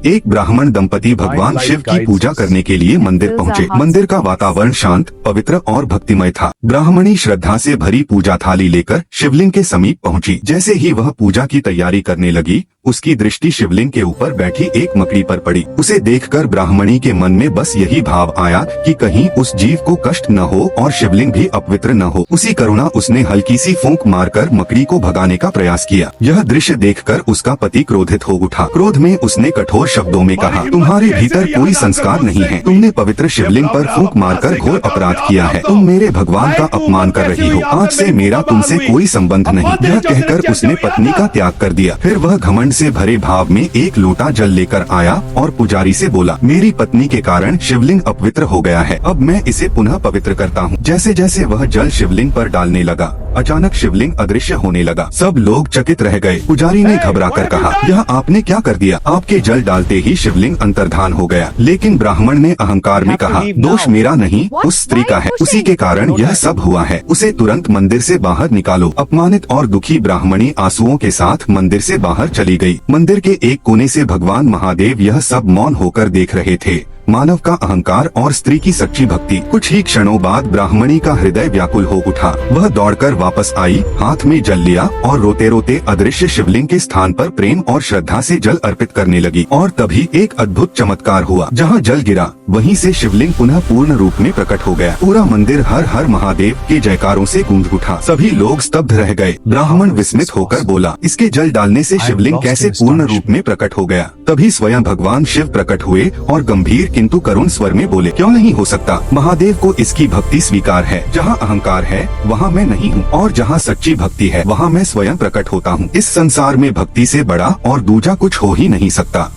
एक ब्राह्मण दंपति भगवान शिव की पूजा करने के लिए मंदिर पहुँचे। मंदिर का वातावरण शांत, पवित्र और भक्तिमय था। ब्राह्मणी श्रद्धा से भरी पूजा थाली लेकर शिवलिंग के समीप पहुंची। जैसे ही वह पूजा की तैयारी करने लगी, उसकी दृष्टि शिवलिंग के ऊपर बैठी एक मकड़ी पर पड़ी। उसे देखकर ब्राह्मणी के मन में बस यही भाव आया कि कहीं उस जीव को कष्ट न हो और शिवलिंग भी अपवित्र न हो। उसी करुणा उसने हल्की सी फूंक मारकर मकड़ी को भगाने का प्रयास किया। यह दृश्य देखकर उसका पति क्रोधित हो उठा। क्रोध में उसने कठोर शब्दों में कहा, तुम्हारे भीतर कोई संस्कार नहीं है। तुमने पवित्र शिवलिंग पर फूंक मारकर घोर अपराध किया है। तुम मेरे भगवान का अपमान कर रही हो। आज से मेरा तुमसे कोई संबंध नहीं। यह कहकर उसने पत्नी का त्याग कर दिया। फिर वह घमंड से भरे भाव में एक लोटा जल लेकर आया और पुजारी से बोला, मेरी पत्नी के कारण शिवलिंग अपवित्र हो गया है। अब मैं इसे पुनः पवित्र करता हूँ। जैसे जैसे वह जल शिवलिंग पर डालने लगा, अचानक शिवलिंग अदृश्य होने लगा। सब लोग चकित रह गए। पुजारी ने घबराकर कहा, यह आपने क्या कर दिया? आपके जल डालते ही शिवलिंग अंतर्धान हो गया। लेकिन ब्राह्मण ने अहंकार में कहा, दोष मेरा नहीं, उस स्त्री का है। उसी के कारण यह सब हुआ है। उसे तुरंत मंदिर से बाहर निकालो। अपमानित और दुखी ब्राह्मणी आंसुओं के साथ मंदिर से बाहर चली गई। मंदिर के एक कोने से भगवान महादेव यह सब मौन होकर देख रहे थे। मानव का अहंकार और स्त्री की सच्ची भक्ति। कुछ ही क्षणों बाद ब्राह्मणी का हृदय व्याकुल हो उठा। वह दौड़कर वापस आई, हाथ में जल लिया और रोते रोते अदृश्य शिवलिंग के स्थान पर प्रेम और श्रद्धा से जल अर्पित करने लगी। और तभी एक अद्भुत चमत्कार हुआ। जहाँ जल गिरा, वहीं से शिवलिंग पुनः पूर्ण रूप में प्रकट हो गया। पूरा मंदिर हर हर महादेव के जयकारों से गूंज उठा। सभी लोग स्तब्ध रह गए। ब्राह्मण विस्मित होकर बोला, इसके जल डालने से शिवलिंग कैसे पूर्ण रूप में प्रकट हो गया? तभी स्वयं भगवान शिव प्रकट हुए और गंभीर किंतु करुण स्वर में बोले, क्यों नहीं हो सकता? महादेव को इसकी भक्ति स्वीकार है। जहाँ अहंकार है वहाँ मैं नहीं हूँ, और जहाँ सच्ची भक्ति है वहाँ मैं स्वयं प्रकट होता हूँ। इस संसार में भक्ति से बड़ा और दूजा कुछ हो ही नहीं सकता।